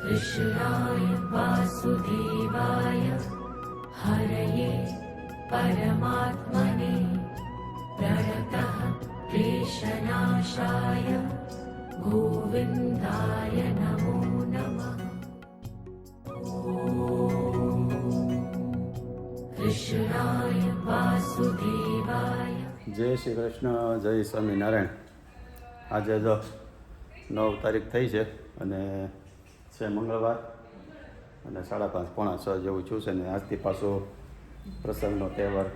कृष्णाय वासुदेवाय हरये परमात्मने प्रणतः क्लेशनाशाय गोविन्दाय नमो नमः। कृष्णाय वासुदेवाय। जय श्री कृष्ण, जय स्वामीनारायण। આજે જો 9 તારીખ થઈ છે અને છે મંગળવાર અને 5:30 પોણા 6 જેવું છું છે ને આજથી પાછો પ્રસંગનો તહેવાર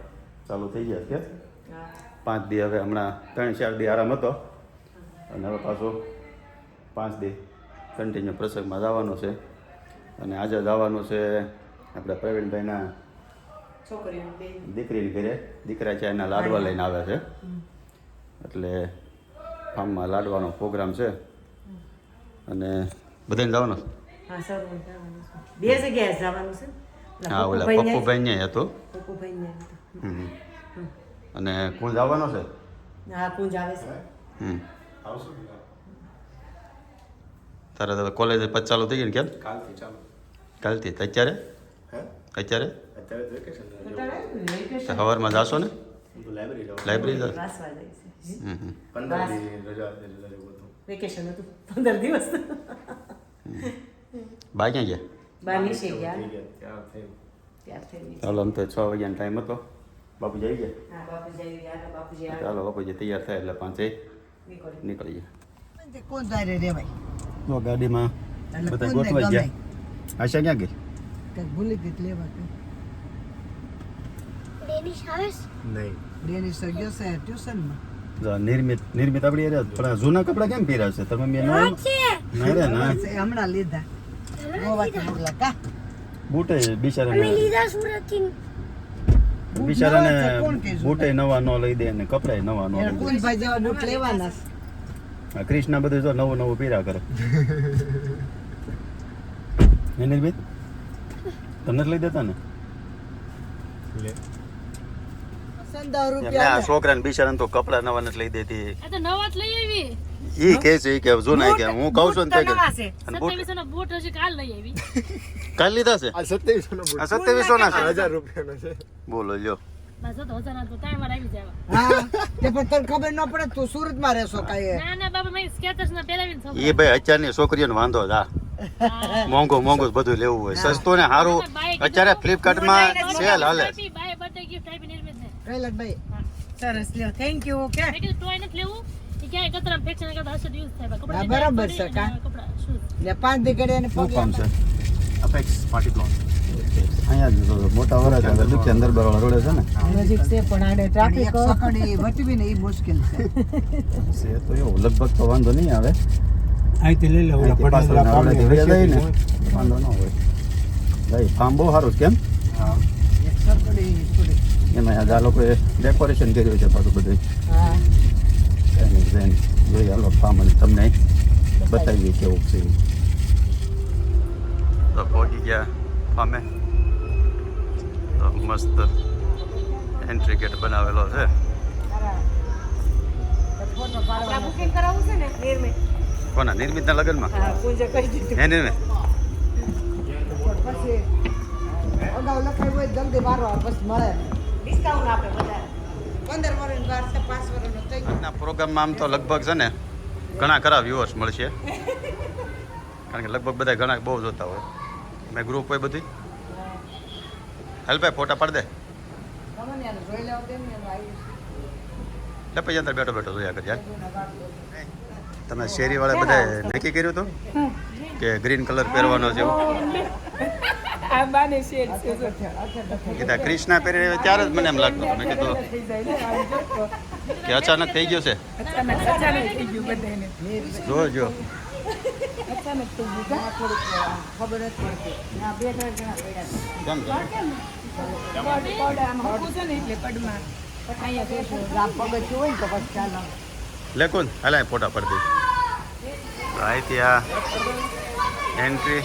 ચાલુ થઈ ગયા છે. 5 દી હવે હમણાં 3-4 દી આરામ હતો અને હવે પાછો 5 દી કન્ટિન્યુ પ્રસંગમાં જવાનું છે. અને આજે જવાનું છે આપણે પ્રવીણભાઈના દીકરીની ઘરે. દીકરા છે એના લાડવા લઈને આવે છે એટલે ફાર્મમાં લાડવાનો પ્રોગ્રામ છે અને બધાને જવાનું. બે જગ્યાએ જવાનું છે. હા, ઓલા પપ્પુભાઈ ને હતું અને કુંજ આવવાનો છે. હા, કુંજ આવે છે. તારે તો કોલેજ પછી ચાલુ થઈ ગઈ ને? કેમ કાલથી? અત્યારે સવારમાં જાશો ને? લાઇબ્રેરી વેકેશન હતું 15 દિવસ. બા ક્યાં ગયા? બા નીચે ગયા. ચાલો, આમ તો 6 વાગ્યાનો ટાઈમ હતો. બાપુજી આવી ગયા? હા, બાપુજી આવી ગયા. બાપુજી ચાલો, બાપુજી તૈયાર થાય એટલે 5 નીકળી ગયા. કોણ તારે રેવાય? તો ગાડીમાં બધા ગોઠવાઈ ગયા. આશા ક્યાં ગઈ? ભૂલી ગઈ લેવા. ડેનિશ આવે નહીં, ડેનિશ ગયો છે ટ્યુશનમાં. નિર્મિત આપણી અરે પણ જૂના કપડા કેમ પહેર્યા છે તમે? મેં ના રે ના હમણાં લીધા. ગોવાથી મોકલા કા બૂટે બિચારાને લીધા સુરતથી. બિચારાને બૂટે નવા ન લઈ દે ને કપડાય નવા ન લઈ દે. કોણ ભાઈ જેવા બૂટ લેવાના. આ કૃષ્ણ બધું જો નવું પહેર્યા કરે. નિર્મિત તમને જ લઈ દેતા ને? આ છોકરાને બિચારાને તો કપડા નવા નથી લઈ દેતી. નવા જ લઈ આવી. ઈ કે છે કે જૂના કે હું કહું છું ને તે 2700 નો બૂટ હજી કાલ લઈ આવી. કાલ લીધા છે? આ 2700 નો બૂટ. આ 2700 ના છે? 1000 રૂપિયાનો છે. બોલો લ્યો. બસ તો 1000 ના તો ટાઈમ વાર આવી જાય. હા, તે પણ તને ખબર ન પડે તું સુરતમાં રહેશો કાંઈ. ના બાબા મેં સ્કેટર્સ ના પહેરાવીને છો. એ ભાઈ અત્યારની છોકરીઓને વાંધો જ આ મોંઘું બધું લેવું હોય. સસ્તું ને સારું અત્યારે ફ્લિપકાર્ટમાં સેલ હાલે. બાય બર્થડે ગિફ્ટ આપી નિર્મિત ને. કૈલાસભાઈ સરસ લ્યો, થેન્ક યુ. ઓકે, મેં કીધું ટોય નથી લેવું. એ ક્યાંય કતરામ ફેક્શન કરતા હશે યુઝ થાય કપડા. હા, બરાબર છે કા. કપડા શૂઝ. લે 5 દી ઘડે ને શું કામ છે? અપેક્સ પાર્ટી પ્લોટ અહીંયા જ મોટા વરાજા દુખી અંદર બરોડા રોડે છે ને નજીક છે પણ આડે ટ્રાફિક સકડી વટવી ને ઈ મુશ્કેલ છે. છે તો એવું લગભગ તો વાંધો નહીં આવે. આઈથી લઈ લે ઓલા પાછળ આવડે જાય ને વાંધો ન હોય. ભાઈ ફાર્મ બહુ સારું છે. કેમ? હા, એક સકડી થોડી. એમાં આ લોકોએ ડેકોરેશન કર્યું છે પાછું બધું. હા, જોઈએ હાલો ફાર્મ અને તમને બતાવીએ કેવું છે. તો પહોંચી ગયા ફાર્મે. તો મસ્ત એન્ટ્રી ગેટ બનાવેલો છે. ફોટો પાડવા બુકિંગ કરાવવું છે ને નિર્મિત. કોના? નિર્મિતના લગ્નમાં? હા, પૂજા કરી દીધી. હે નિર્મિત? પછી અગાઉ લખાયું હોય જલ્દી મારવા પછી મળે ડિસ્કાઉન્ટ આપે બધા. 15 વર્ષની વાર છે, 5 વર્ષનો થઈ ગયો. આજના પ્રોગ્રામમાં આમ તો લગભગ છે ને ઘણા ખરા વ્યુઅર્સ મળશે કારણ કે લગભગ બધા ઘણા બહુ જોતા હોય. મેં ગ્રુપ હોય બધી. હાલ ભાઈ ફોટા પાડ દે. તમને આને જોઈ લેવા દે ને એનું આવ્યું એટલે પછી અંદર બેઠો જોયા કરી. તમે શેરીવાળા બધા નક્કી કર્યું હતું કે ગ્રીન કલર પહેરવાનો છે એવું? આ બાને શેર છે. કીધા ક્રિષ્ના પહેરી રહ્યો ત્યારે જ મને એમ લાગતું હતું. મેં કીધું કે અચાનક થઈ ગયું છે. અચાનક થઈ ગયું બધાને. જો અચાનક થઈ ગયું થોડુંક ખબર જ પડતી. ના 2-3 જણા પડ્યા કેમ છે? પડ આમ હકું છે ને એટલે પડમાં અહીંયા બેસો આ પગથિયું હોય ને તો પછી ચાલો લેખું હાલ ફોટા પડી દે. અહીંથી આ એન્ટ્રી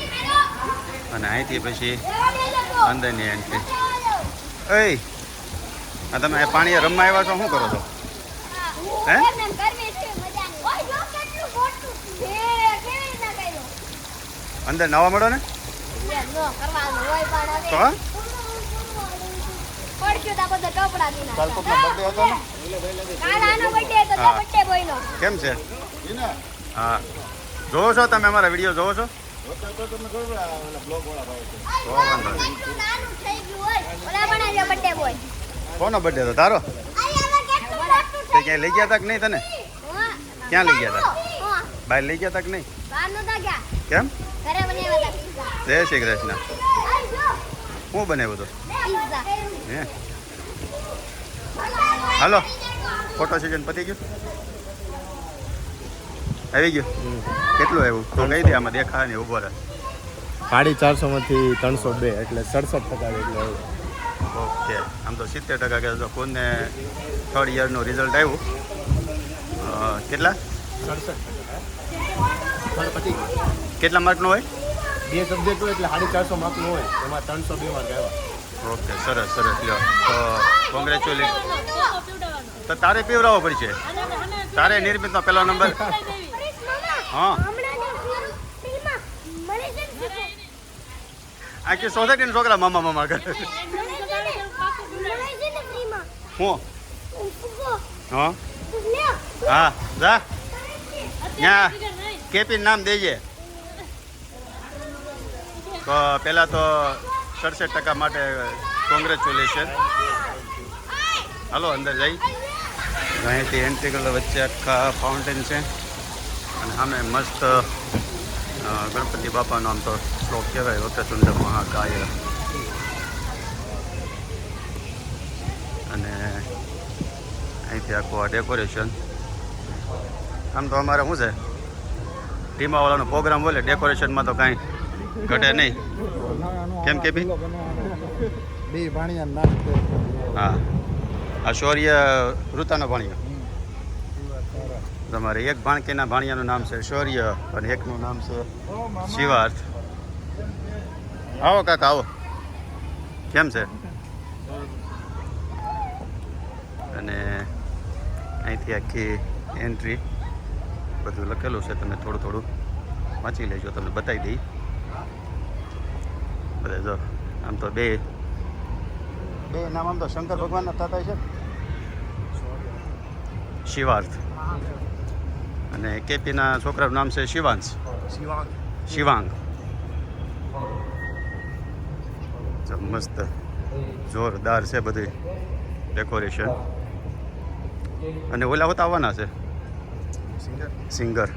અને અહીંથી પછી અંદરની એન્ટ્રી. એ તમે પાણી રમવા આવ્યા છો? શું કરો છો? હે? અંદર નવા મળો ને તો કાલ કોકનો બર્થડે હતો ને કેમ છે હા જોવો છો તમે અમારા વિડીયો જોવો છો કોનો બર્થડે હતો તારો તે ક્યાંય લઈ ગયા હતા કે નહીં તને ક્યાં લઈ ગયા હતા બહાર લઈ ગયા હતા કે નહીં કેમ જય શ્રી કૃષ્ણ શું બનાવ્યું હતું હે હાલો ફોટો સેશન પતી ગયું આવી ગયું કેટલું આવ્યું તો કહી દે આમાં દેખાય ને ઉભો રહે 450 માંથી 302 એટલે 67% એટલે ઓકે આમ તો 70% કે જો કોને થર્ડ યરનું રિઝલ્ટ આવ્યું કેટલા 67% કેટલા માર્કનું હોય બે સબ્જેક્ટ હોય એટલે 450 માર્કનું હોય એમાં 302 માર્ક આવ્યા ઓકે સરસ સરસ લ્યો તો કોંગ્રેચ્યુલેશન તો તારે પીવડાવવો પડશે તારે નિર્મિતનો પહેલો નંબર હા આખી સોસાયટીના છોકરા મામા મામા કરે હું હા હા જા ત્યાં કેપી નામ દેજે તો પહેલાં તો 67% માટે કોંગ્રેચ્યુલેશન હાલો અંદર જઈ અહીંથી એન્ટ્રી કરો વચ્ચે આખા ફાઉન્ટેન છે અને સામે મસ્ત ગણપતિ બાપાનો આમ તો શ્લોક કહેવાય વક્રતુંડ મહાકાય અને અહીંથી આખું આ ડેકોરેશન આમ તો અમારે શું છે ટીમાવાળાનો પ્રોગ્રામ બોલે ડેકોરેશનમાં તો કાંઈ ઘટે નહીં કેમ કે બી બે ભાણિયા નામ હા આ શૌર્ય ઋતાનો ભાણિયો તમારે એક ભાણકીના ભાણિયાનું નામ છે શૌર્ય અને એકનું નામ છે શિવાર્થ આવો કાકા આવો કેમ છે અને અહીંથી આખી એન્ટ્રી બધું લખેલું છે તમે થોડું થોડું વાંચી લેજો તમને બતાવી દઈ બધા જો આમ તો બે નામ આમ તો શંકર ભગવાનના થતા છે શિવાર્થ અને કેપીના છોકરાનું નામ છે શિવાંશ શિવાંગ મસ્ત જોરદાર છે બધી ડેકોરેશન અને ઓલા હોતા આવવાના છે સિંગર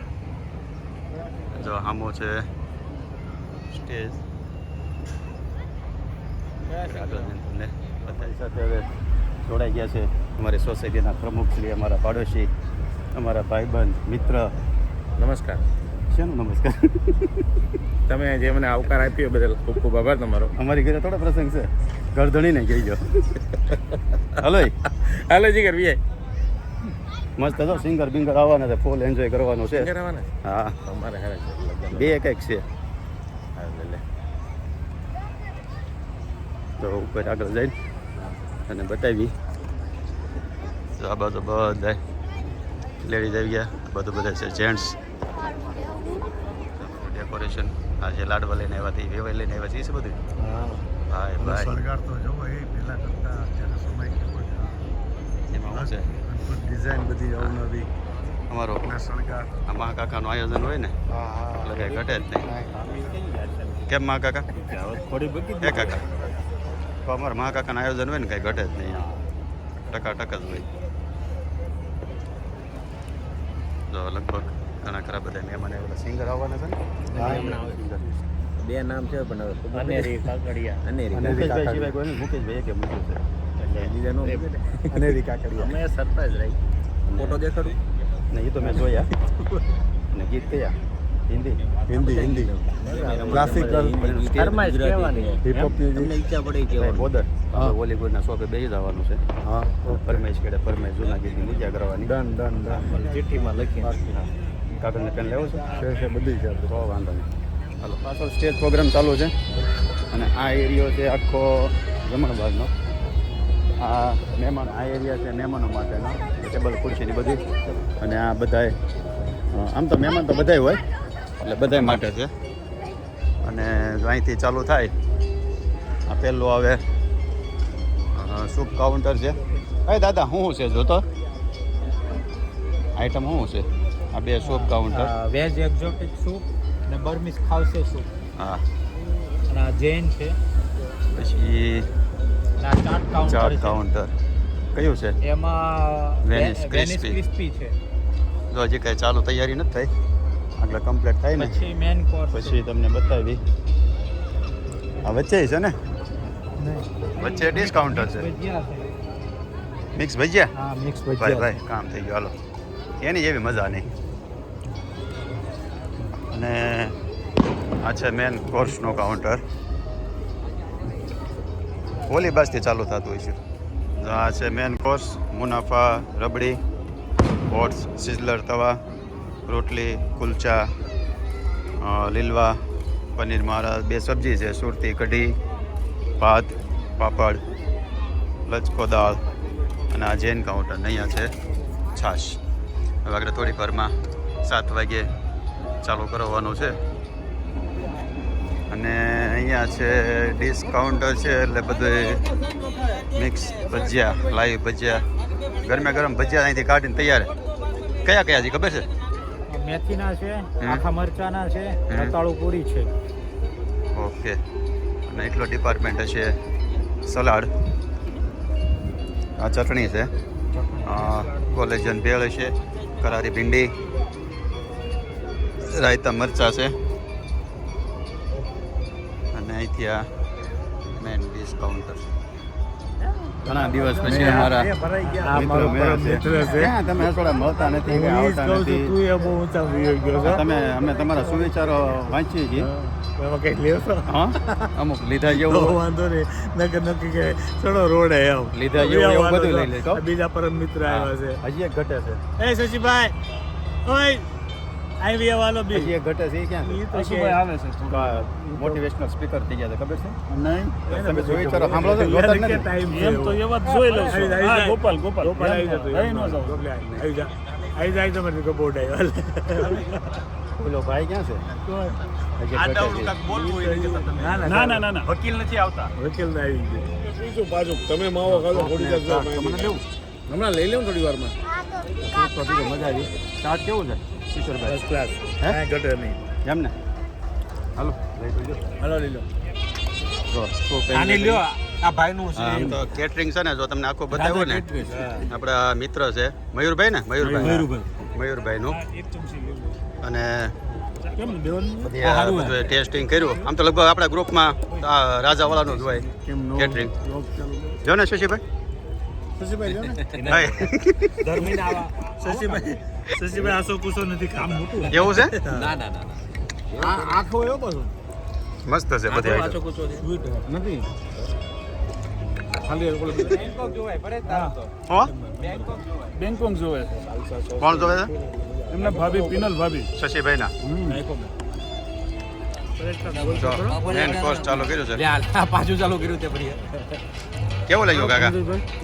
જો આમો છે સ્ટેજ તમને બધાની સાથે હવે જોડાઈ ગયા છે અમારી સોસાયટીના પ્રમુખ શ્રી અમારા પાડોશી અમારા ભાઈબંધ મિત્ર નમસ્કાર શેનો નમસ્કાર તમે જે મને આવકાર આપ્યો બદલ ખૂબ ખૂબ આભાર તમારો અમારી ઘરે થોડો પ્રસંગ છે ગરધણીને કહી ગયો હલો હાલો જી કરવી મસ્ત હતો સિંગર બિંગર આવવાના છે ફૂલ એન્જોય કરવાનું છે હા અમારે હારે બે કંઈક છે તો ઉપર આગળ જઈને અને બતાવી તો આ બાજુ બધા લેડીઝ આવી ગયા બધું બધા છે જેન્ટ્સ ડેકોરેશન આ જે લાડવા લઈને આવ્યા હતી વેવાઈ લઈને આવ્યા છે એ છે બધું ભાઈ ભાઈ સરકાર તો જોવો એ પહેલા કરતા અત્યારે સમય કેવો છે એમાં શું છે ડિઝાઇન બધી અવનવી અમારો શણગાર આ મહાકાકાનું આયોજન હોય ને એટલે કંઈ ઘટે જ નહીં કેમ મહાકાકા થોડી બધી એ કાકા તો અમારા મહાકાકાનું આયોજન હોય ને કંઈ ઘટે જ નહીં ટકા જ હોય જો લગભગ ઘણા ખરા બધા મહેમાન આવેલા સિંગર આવવાના છે ને બે નામ છે પણ અનેરી કાકડિયા અનેરી મુકેશભાઈ સિવાય કોઈ નહીં મુકેશભાઈ કે મૂક્યું છે એટલે બીજા નો અનેરી કાકડિયા અમે સરપ્રાઈઝ રહી ફોટો દેખાડું ને એ તો મેં જોયા અને ગીત કયા હિન્દી ક્લાસિકલ ફરમાઈશ કહેવાની હિપ હોપ તમને ઈચ્છા પડે કે બોદર બોલીવુડના શોપે બેસી જવાનું છે હા ફરમાઈશ કેડે ફરમાઈશ જૂના ગીતની મજા કરવાની ડન ચિઠ્ઠીમાં લખી કાગળને પેન લેવો છે બધી છે તો વાંધો નહીં હાલો પાછળ સ્ટેજ પ્રોગ્રામ ચાલુ છે અને આ એરિયો છે આખો જમણવારનો આ મહેમાન આ એરિયા છે મહેમાનો માટેનો ટેબલ ખુરશીની બધી અને આ બધાય આમ તો મહેમાન તો બધાય હોય એટલે બધાય માટે છે અને જો અહીંથી ચાલુ થાય આ પહેલું આવે સૂપ કાઉન્ટર છે. એ દાદા શું છે જોતો આઈટમ શું છે? આ બે soup counter. Veg exotic soup અને બર્મીસ ખાવસે સૂપ. હા, અને આ જૈન છે. પછી અને આ ચાટ કાઉન્ટર ચાટ છે. કાઉન્ટર કયું છે? એમાં Venice વેનિસ crispy. ક્રિસ્પી છે. જો હજી કાંઈ ચાલુ તૈયારી નથી થઈ, એટલે કમ્પ્લીટ થાય ને પછી મેન કોર્સ પછી તમને બતાવી. આ વચ્ચે છે ને, વચ્ચે ડિસ્કાઉન્ટર છે. ભજીયા છે. મિક્સ ભજીયા. હા, મિક્સ ભાઈ ભજીયા. ભાઈ કામ થઈ ગયું, હાલો. એની એવી મજા નહીં. અને આ છે મેન કોર્સનો કાઉન્ટર. ઓલી બાજથી ચાલુ થતું હોય છે. તો આ છે મેન કોર્સ. મુનાફા, રબડી, ઓટ્સ, સિઝલર તવા, રોટલી, કુલચા, લીલવા, પનીર મહારાજ, બે સબ્જી છે, સુરતી કઢી, ભાત, પાપડ, લચકો દાળ અને આ જૈન કાઉન્ટર. અહીંયા છે છાશ. હવે આગળ થોડીક વારમાં 7 વાગે ચાલુ કરવાનું છે. અને અહીંયા છે ડિસ્કાઉન્ટર છે, એટલે બધું મિક્સ ભજીયા, લાઈવ ભજીયા, ગરમે ગરમ ભજીયા અહીંથી કાઢીને તૈયાર. કયા કયા છે ખબર છે? મેથીના છે, આખા મરચાના છે, રતાળુ પૂરી છે. ઓકે. અને એટલો ડિપાર્ટમેન્ટ હશે. સલાડ, આ ચટણી છે, કોલેજન ભેળ છે, કરારી ભીંડી, રાયતા મરચાં છે. અને અહીંથી આ મેન ડિસ્કાઉન્ટર. ઘણા દિવસ પછી અમારા મિત્રો મળ્યા છે. ક્યાં તમે થોડા મળતા નથી કે આવતા નથી? અમે તમારા સુવિચારો વાંચીએ છીએ. હા, અમુક લીધા જેવું વાંધો નહીં. નક્કી કે ચડો રોડે એમ લીધા જેવું એવું બધું લઈ લે. બીજા પરમ મિત્ર આવ્યા છે. હજી એક ઘટે છે. એ શશીભાઈ, ઓય આવી વાલો બી હજી એક ઘટે છે. એ ક્યાં છે? શશીભાઈ આવે છે. મોટિવેશનલ સ્પીકર થઈ ગયા છે, ખબર છે? નહીં તમે સુવિચારો સાંભળો છો? જોતા જ નથી. ટાઈમ એમ તો એવા જ જોઈ લઉં છું. ગોપાલ ગોપાલ આવી જતો આવી જાય તમારે તો બોર્ડ આવ્યા. ઓલો ભાઈ ક્યાં છે? હજી એક ઘટે છે. ના ના ના ના વકીલ નથી આવતા. વકીલ ના આવી ગયો. શું પાછું તમે માવો ખાલો થોડી વાર તમને લેવું? હમણાં લઈ લઉં થોડી વારમાં. તો બીજું મજા આવી. ચાટ કેવું છે કિશોરભાઈ? First class. હે? કાંઈ ઘટે નહીં. એમ ને? હાલો લઈ જોજો. હાલો લઈ લો. જો શું આની લ્યો, આ ભાઈનું છે. આમ તો કેટરિંગ છે ને, જો તમને આખું બતાવ્યું ને, આપણા મિત્ર છે મયુરભાઈ ને, મયુરભાઈનું. અને બધી આ બધું ટેસ્ટિંગ કર્યું. આમ તો લગભગ આપણા ગ્રુપમાં રાજાવાળાનું જ હોય કેટરિંગ. જો ને શશીભાઈ, શશીભાઈ આસો કુસો નથી, કામ મોટું. એવું છે? ના ના ના આખો એવો પાછો મસ્ત છે બધી item. નથી ખાલી બેંકોક જોવાય પડે તાર તો. હો? બેંકોક જોવે કોણ જોવે છે? એમને ભાભી પિનલ ભાભી. શશીભાઈ ના. મેન કોર્સ ચાલુ કર્યું છે. લે આ પાછું ચાલુ કર્યું તે ફરી. કેવું લાગ્યું કાકા?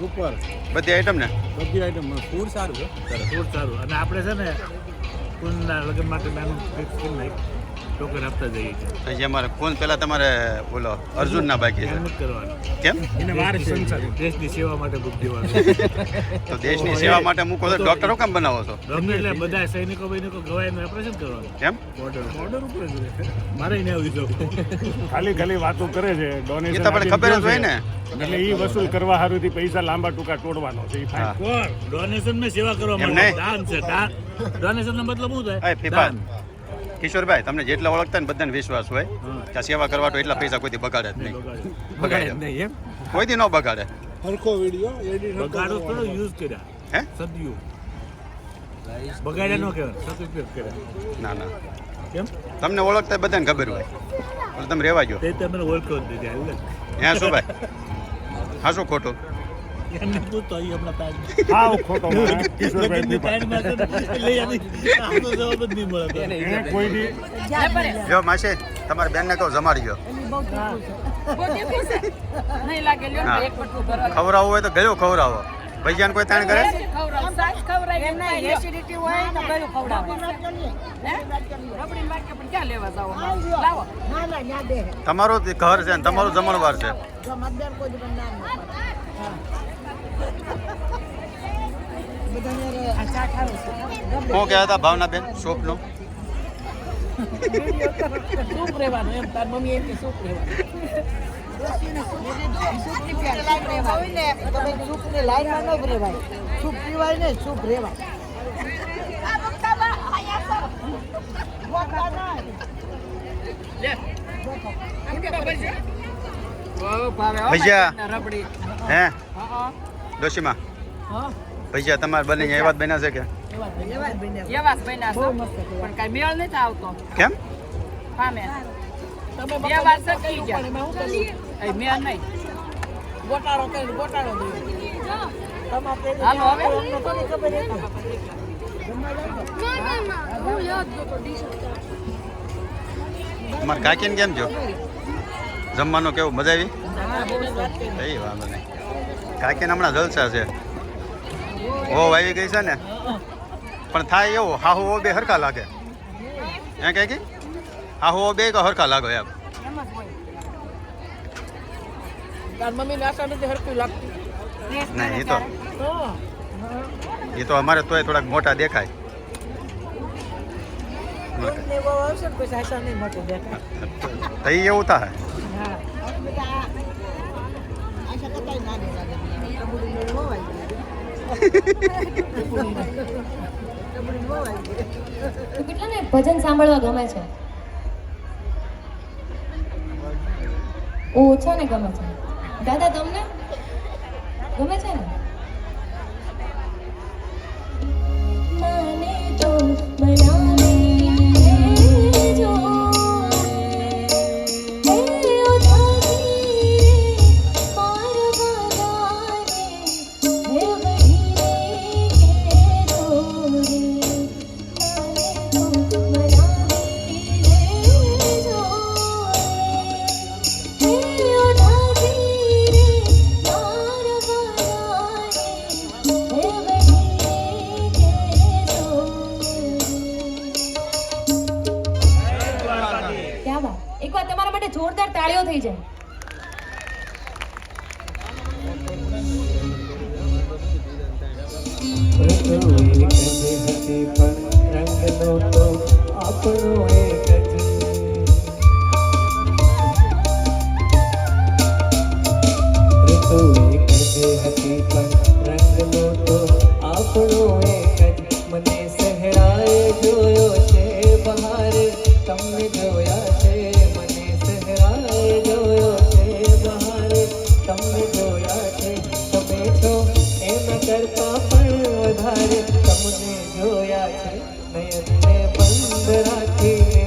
ઉપર બધી આઈટમ ને? બધી આઈટમ ફૂડ સારું છે. ફૂડ સારું. અને આપણે છે ને કુંડના લગ્ન માટે નાનું ફિક્સ કરી નાખ ટોકન આપતા જઈએ છીએ. હજી અમારે કોણ પેલા તમારે બોલો અર્જુન ના બાકી છે. એમ જ કરવાનું. કેમ? એને વાર છે દેશની સેવા માટે બુક દેવાનું. તો દેશની સેવા માટે મૂકો તો ડોક્ટરો કેમ બનાવો છો? ગમે એટલે બધા સૈનિકો બૈનિકો ગવાયનું ઓપરેશન કરવાનું. કેમ? બોર્ડર ઉપર જ રહે. મારે નહીં આવી જવું. ખાલી વાતો કરે છે. એ ડોનેશન તો આપણે ખબર જ હોય ને. એટલે એ વસૂલ કરવા હારુંથી પૈસા લાંબા ટૂંકા તોડવાનો છે. હા. કોણ ડોનેશન માં સેવા કરવા એમ માટે નહીં. દાન છે. દાન ડોનેશન નો મતલબ શું એ થાય? ફીફા દાન. કિશોરભાઈ, તમને જેટલા ઓળખતા ને બધાને વિશ્વાસ હોય કે આ સેવા કરવા તો એટલા પૈસા કોઈથી બગાડે જ નહીં. બગાડે નહીં એમ. કોઈથી ન બગાડે. બગાડો થોડો યુઝ કર્યા. હે? સદયુગ બગાડ્યા ન કહેવાય, સદુપયોગ કર્યા. ના ના, કેમ? તમને ઓળખતા બધાને ખબર હોય એટલે તમે રહેવા જો. તે તમે ઓળખો જ નથી. હાલ ત્યાં શું ભાઈ? હા શું ખોટું? એમને પૂછતો અહીં હમણાં તાજ હા ખોટો લગનની તાજમાં છે ને, એટલે એની આનો જવાબ જ નહીં મળે. એને કોઈ દી જો માસી, તમારી બેનને કહો જમાડી ગયો. નહીં લાગે લ્યો હા. એક પટલું ભરવા ખવડાવવું હોય તો ગયો ખવડાવો. ભૈયાને કોઈ તાણ કરે એમ નહીં, એસિડિટી હોય તો ગળું ખવડાવે. ના, ના, ન્યા દે. તમારું ઘર છે ને તમારું જમણવાર છે. જો મતદાર કોઈ પણ ના ન પાડે. હા. બધાને આ ચા ખાવું છે. શું કહેતા હતા ભાવનાબેન સૂપનું? સૂપ રહેવાનું એમ, તાર મમ્મી એમ કે સૂપ રહેવાનું. સૂપની લાઈનમાં ન રહેવાય. સૂપ પીવાય ને સૂપ રહેવાય. ભૈયા હે ડોશીમાં ભૈયા તમારે બની એવા જ બન્યા છે કે કેમ? ગોટાળો કરી ગોટાળો તમારે કાકીને કેમ છો? જમવાનું કેવું? મજા આવી? કઈ વાંધો નહીં. કાકીને હમણાં જલસા છે. ઓ આવી ગઈ છે ને પણ થાય એવું હાહુ બે હરખા લાગે. એમ કે હાહુ બે હરખા લાગો એમ. મમ્મી નાસ્તા નથી હરખું લાગતું. નહીં એ તો અમારે તોય થોડાક મોટા દેખાય. થઈ એવું થાય. કેટલાને ભજન સાંભળવા ગમે છે? ઓછા ને ગમે છે. દાદા તમને ગમે છે ને? મને તો બનાવી જો જોરદાર તાળીઓ થઈ જાય. મને સહેરાએ જોયો છે બહાર તમને જોયા છે. મને સહેરાએ જોયો છે બહાર તમને જોયા છે. તમે છો એના કરતા પણ વધારે તમને જોયા છે. નયનને બંધ રાખીને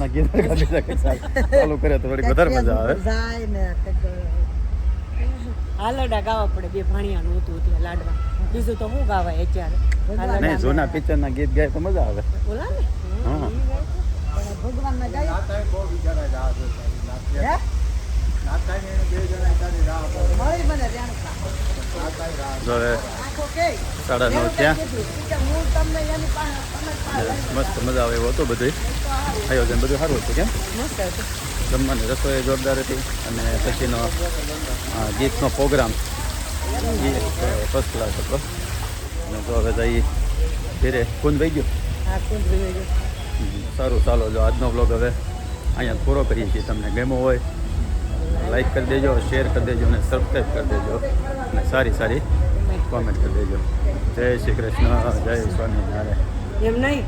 પિક્ચરના ગીત બીજા કંઈક ચાલુ કરે તો થોડીક વધારે મજા આવે. જાય ને હાલરડા ગાવા પડે, બે ભાણિયાનું હતું ત્યાં લાડવા. બીજું તો શું ગાવાય અત્યારે? નહીં, જૂના પિક્ચરના ગીત ગાય તો મજા આવે. ઓલા ને હા. ભગવાન ના ગાય હે મળી મને જાણતા જો હવે આખો કે 9:30 ત્યાં હું તમને એની પાસે મસ્ત મજા આવે એવું હતું બધું. આયોજન બધું સારું હતું. કેમ મસ્ત હતું. જમવાની રસોઈ જોરદાર હતી અને પછીનો ગીતનો પ્રોગ્રામ એ ફર્સ્ટ ક્લાસ હતો. અને તો હવે જઈ ધીરે કુંદ વહી ગયો. હા, કુંજ વહી ગયો. સારું, ચાલો જો આજનો બ્લોગ હવે અહીંયા પૂરો કરીએ છીએ. તમને ગમ્યો હોય લાઈક કરી દેજો, શેર કરી દેજો અને સબસ્ક્રાઈબ કરી દેજો અને સારી સારી કોમેન્ટ કરી દેજો. જય શ્રી કૃષ્ણ, જય સ્વામિનારાયણ. એમ નહીં